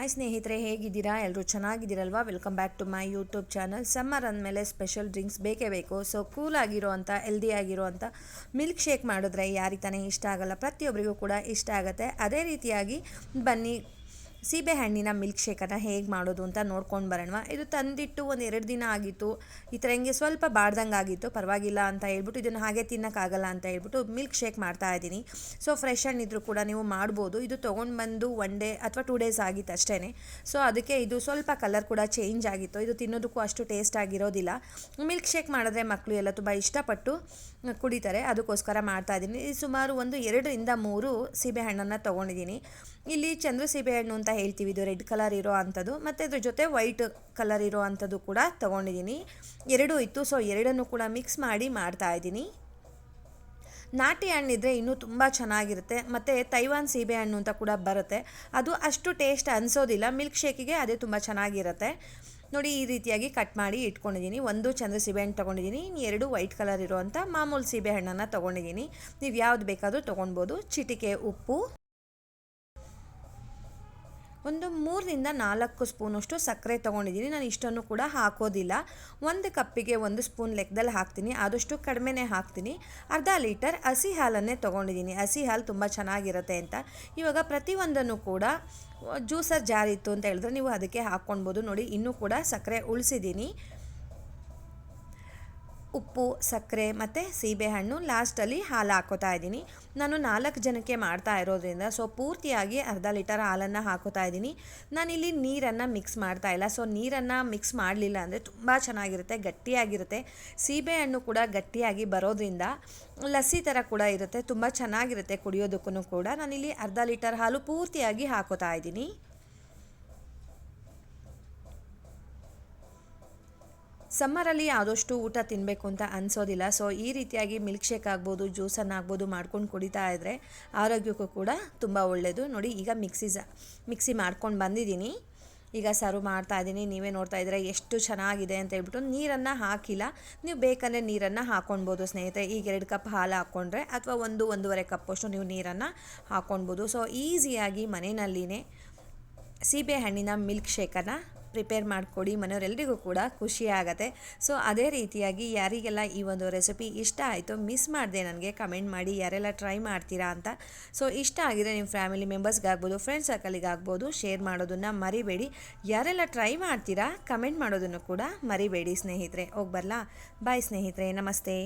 Hi ಸ್ನೇಹಿತರೆ, ಹೇಗಿದ್ದೀರಾ? ಎಲ್ಲರೂ ಚೆನ್ನಾಗಿದ್ದೀರಲ್ವಾ? Welcome back to my YouTube channel. Summer ಅಂದಮೇಲೆ ಸ್ಪೆಷಲ್ ಡ್ರಿಂಕ್ಸ್ ಬೇಕೇ ಬೇಕು. ಸೊ ಕೂಲ್ ಆಗಿರೋವಂಥ, ಹೆಲ್ದಿ ಆಗಿರೋವಂಥ ಮಿಲ್ಕ್ ಶೇಕ್ ಮಾಡಿದ್ರೆ ಯಾರಿಗೆ ತಾನೇ ಇಷ್ಟ ಆಗಲ್ಲ? ಪ್ರತಿಯೊಬ್ಬರಿಗೂ ಕೂಡ ಇಷ್ಟ ಆಗುತ್ತೆ. ಅದೇ ರೀತಿಯಾಗಿ ಬನ್ನಿ ಸೀಬೆಹಣ್ಣಿನ ಮಿಲ್ಕ್ ಶೇಕನ್ನು ಹೇಗೆ ಮಾಡೋದು ಅಂತ ನೋಡ್ಕೊಂಡು ಬರೋಣ. ಇದು ತಂದಿಟ್ಟು ಒಂದು 2 ದಿನ ಆಗಿತ್ತು. ಈ ಥರ ಹಿಂಗೆ ಸ್ವಲ್ಪ ಬಾಡ್ದಂಗೆ ಆಗಿತ್ತು. ಪರವಾಗಿಲ್ಲ ಅಂತ ಹೇಳ್ಬಿಟ್ಟು ಇದನ್ನು ಹಾಗೆ ತಿನ್ನೋಕ್ಕಾಗಲ್ಲ ಅಂತ ಹೇಳ್ಬಿಟ್ಟು ಮಿಲ್ಕ್ ಶೇಕ್ ಮಾಡ್ತಾ ಇದ್ದೀನಿ. ಸೊ ಫ್ರೆಶ್ ಹಣ್ಣಿದ್ರು ಕೂಡ ನೀವು ಮಾಡ್ಬೋದು. ಇದು ತೊಗೊಂಡು ಬಂದು 1 ಡೇ ಅಥವಾ 2 ಡೇಸ್ ಆಗಿತ್ತು ಅಷ್ಟೇ. ಸೊ ಅದಕ್ಕೆ ಇದು ಸ್ವಲ್ಪ ಕಲರ್ ಕೂಡ ಚೇಂಜ್ ಆಗಿತ್ತು. ಇದು ತಿನ್ನೋದಕ್ಕೂ ಅಷ್ಟು ಟೇಸ್ಟ್ ಆಗಿರೋದಿಲ್ಲ. ಮಿಲ್ಕ್ ಶೇಕ್ ಮಾಡಿದ್ರೆ ಮಕ್ಕಳು ಎಲ್ಲ ತುಂಬ ಇಷ್ಟಪಟ್ಟು ಕುಡಿತಾರೆ, ಅದಕ್ಕೋಸ್ಕರ ಮಾಡ್ತಾಯಿದ್ದೀನಿ. ಸುಮಾರು ಒಂದು 2 ರಿಂದ 3 ಸೀಬೆಹಣ್ಣನ್ನು ತೊಗೊಂಡಿದ್ದೀನಿ. ಇಲ್ಲಿ ಚಂದ್ರ ಸೀಬೆಹಣ್ಣು ಅಂತ ಹೇಳ್ತೀವಿ, ಇದು ರೆಡ್ ಕಲರ್ ಇರೋ ಅಂಥದ್ದು, ಮತ್ತು ಅದ್ರ ಜೊತೆ ವೈಟ್ ಕಲರ್ ಇರೋ ಅಂಥದ್ದು ಕೂಡ ತೊಗೊಂಡಿದ್ದೀನಿ. 2 ಇತ್ತು. ಸೊ 2 ಕೂಡ ಮಿಕ್ಸ್ ಮಾಡಿ ಮಾಡ್ತಾಯಿದ್ದೀನಿ. ನಾಟಿ ಹಣ್ಣಿದ್ರೆ ಇನ್ನೂ ತುಂಬ ಚೆನ್ನಾಗಿರುತ್ತೆ. ಮತ್ತು ತೈವಾನ್ ಸೀಬೆಹಣ್ಣು ಅಂತ ಕೂಡ ಬರುತ್ತೆ, ಅದು ಅಷ್ಟು ಟೇಸ್ಟ್ ಅನಿಸೋದಿಲ್ಲ. ಮಿಲ್ಕ್ ಶೇಕಿಗೆ ಅದೇ ತುಂಬ ಚೆನ್ನಾಗಿರುತ್ತೆ. ನೋಡಿ, ಈ ರೀತಿಯಾಗಿ ಕಟ್ ಮಾಡಿ ಇಟ್ಕೊಂಡಿದ್ದೀನಿ. 1 ಚಂದ್ರ ಸೀಬೆಹಣ್ಣು ತೊಗೊಂಡಿದ್ದೀನಿ, 2 ವೈಟ್ ಕಲರ್ ಇರೋವಂಥ ಮಾಮೂಲು ಸೀಬೆಹಣ್ಣನ್ನು ತೊಗೊಂಡಿದ್ದೀನಿ. ನೀವು ಯಾವ್ದು ಬೇಕಾದರೂ ತೊಗೊಳ್ಬೋದು. ಚಿಟಿಕೆ ಉಪ್ಪು, ಒಂದು 3 ರಿಂದ 4 ಸ್ಪೂನಷ್ಟು ಸಕ್ಕರೆ ತೊಗೊಂಡಿದ್ದೀನಿ. ನಾನು ಇಷ್ಟನ್ನು ಕೂಡ ಹಾಕೋದಿಲ್ಲ. 1 ಕಪ್ಪಿಗೆ 1 ಸ್ಪೂನ್ ಲೆಕ್ಕದಲ್ಲಿ ಹಾಕ್ತೀನಿ, ಆದಷ್ಟು ಕಡಿಮೆನೇ ಹಾಕ್ತೀನಿ. ಅರ್ಧ ಲೀಟರ್ ಹಸಿ ಹಾಲನ್ನೇ ತೊಗೊಂಡಿದ್ದೀನಿ. ಹಸಿ ಹಾಲು ತುಂಬ ಚೆನ್ನಾಗಿರುತ್ತೆ ಅಂತ. ಇವಾಗ ಪ್ರತಿಯೊಂದನ್ನು ಕೂಡ ಜ್ಯೂಸರ್ ಜಾರ್ ಇತ್ತು ಅಂತ ಹೇಳಿದ್ರೆ ನೀವು ಅದಕ್ಕೆ ಹಾಕ್ಕೊಳ್ಬೋದು. ನೋಡಿ, ಇನ್ನೂ ಕೂಡ ಸಕ್ಕರೆ ಉಳಿಸಿದ್ದೀನಿ. ಉಪ್ಪು, ಸಕ್ಕರೆ ಮತ್ತು ಸೀಬೆಹಣ್ಣು, ಲಾಸ್ಟಲ್ಲಿ ಹಾಲು ಹಾಕೋತಾ ಇದ್ದೀನಿ. ನಾನು 4 ಜನಕ್ಕೆ ಮಾಡ್ತಾ ಇರೋದ್ರಿಂದ ಸೊ ಪೂರ್ತಿಯಾಗಿ ಅರ್ಧ ಲೀಟರ್ ಹಾಲನ್ನು ಹಾಕೋತಾ ಇದ್ದೀನಿ. ನಾನಿಲ್ಲಿ ನೀರನ್ನು ಮಿಕ್ಸ್ ಮಾಡ್ತಾ ಇಲ್ಲ. ಸೊ ನೀರನ್ನು ಮಿಕ್ಸ್ ಮಾಡಲಿಲ್ಲ ಅಂದರೆ ತುಂಬ ಚೆನ್ನಾಗಿರುತ್ತೆ, ಗಟ್ಟಿಯಾಗಿರುತ್ತೆ. ಸೀಬೆಹಣ್ಣು ಕೂಡ ಗಟ್ಟಿಯಾಗಿ ಬರೋದ್ರಿಂದ ಲಸ್ಸಿ ಥರ ಕೂಡ ಇರುತ್ತೆ, ತುಂಬ ಚೆನ್ನಾಗಿರುತ್ತೆ ಕುಡಿಯೋದಕ್ಕೂ ಕೂಡ. ನಾನಿಲ್ಲಿ ಅರ್ಧ ಲೀಟರ್ ಹಾಲು ಪೂರ್ತಿಯಾಗಿ ಹಾಕೋತಾ ಇದ್ದೀನಿ. ಸಮ್ಮರಲ್ಲಿ ಆದಷ್ಟು ಊಟ ತಿನ್ನಬೇಕು ಅಂತ ಅನಿಸೋದಿಲ್ಲ. ಸೊ ಈ ರೀತಿಯಾಗಿ ಮಿಲ್ಕ್ ಶೇಕ್ ಆಗ್ಬೋದು, ಜ್ಯೂಸನ್ನು ಆಗ್ಬೋದು ಮಾಡ್ಕೊಂಡು ಕುಡಿತಾ ಇದ್ದರೆ ಆರೋಗ್ಯಕ್ಕೂ ಕೂಡ ತುಂಬ ಒಳ್ಳೆಯದು. ನೋಡಿ, ಈಗ ಮಿಕ್ಸಿ ಮಾಡ್ಕೊಂಡು ಬಂದಿದ್ದೀನಿ. ಈಗ ಸರ್ವ್ ಮಾಡ್ತಾ ಇದ್ದೀನಿ. ನೀವೇ ನೋಡ್ತಾ ಇದ್ದರೆ ಎಷ್ಟು ಚೆನ್ನಾಗಿದೆ ಅಂತ ಹೇಳ್ಬಿಟ್ಟು. ನೀರನ್ನು ಹಾಕಿಲ್ಲ, ನೀವು ಬೇಕಂದರೆ ನೀರನ್ನು ಹಾಕ್ಕೊಳ್ಬೋದು ಸ್ನೇಹಿತರೆ. ಈಗ 2 ಕಪ್ ಹಾಲು ಹಾಕ್ಕೊಂಡ್ರೆ ಅಥವಾ 1-1.5 ಕಪ್ಪಷ್ಟು ನೀವು ನೀರನ್ನು ಹಾಕ್ಕೊಳ್ಬೋದು. ಸೊ ಈಸಿಯಾಗಿ ಮನೆಯಲ್ಲಿಯೇ ಸೀಬೆಹಣ್ಣಿನ ಮಿಲ್ಕ್ ಶೇಕನ್ನು ಪ್ರಿಪೇರ್ ಮಾಡಿಕೊಡಿ, ಮನೆಯವರೆಲ್ಲರಿಗೂ ಕೂಡ ಖುಷಿ ಆಗುತ್ತೆ. ಸೊ ಅದೇ ರೀತಿಯಾಗಿ ಯಾರಿಗೆಲ್ಲ ಈ ಒಂದು ರೆಸಿಪಿ ಇಷ್ಟ ಆಯಿತು, ಮಿಸ್ ಮಾಡಿದೆ ನನಗೆ ಕಮೆಂಟ್ ಮಾಡಿ, ಯಾರೆಲ್ಲ ಟ್ರೈ ಮಾಡ್ತೀರಾ ಅಂತ. ಸೊ ಇಷ್ಟ ಆಗಿದ್ರೆ ನಿಮ್ಮ ಫ್ಯಾಮಿಲಿ ಮೆಂಬರ್ಸ್ಗಾಗ್ಬೋದು, ಫ್ರೆಂಡ್ಸ್ ಸರ್ಕಲಿಗಾಗ್ಬೋದು ಶೇರ್ ಮಾಡೋದನ್ನು ಮರಿಬೇಡಿ. ಯಾರೆಲ್ಲ ಟ್ರೈ ಮಾಡ್ತೀರಾ ಕಮೆಂಟ್ ಮಾಡೋದನ್ನು ಕೂಡ ಮರಿಬೇಡಿ ಸ್ನೇಹಿತರೆ. ಹೋಗಿ ಬರಲಾ? ಬಾಯ್ ಸ್ನೇಹಿತರೆ, ನಮಸ್ತೆ.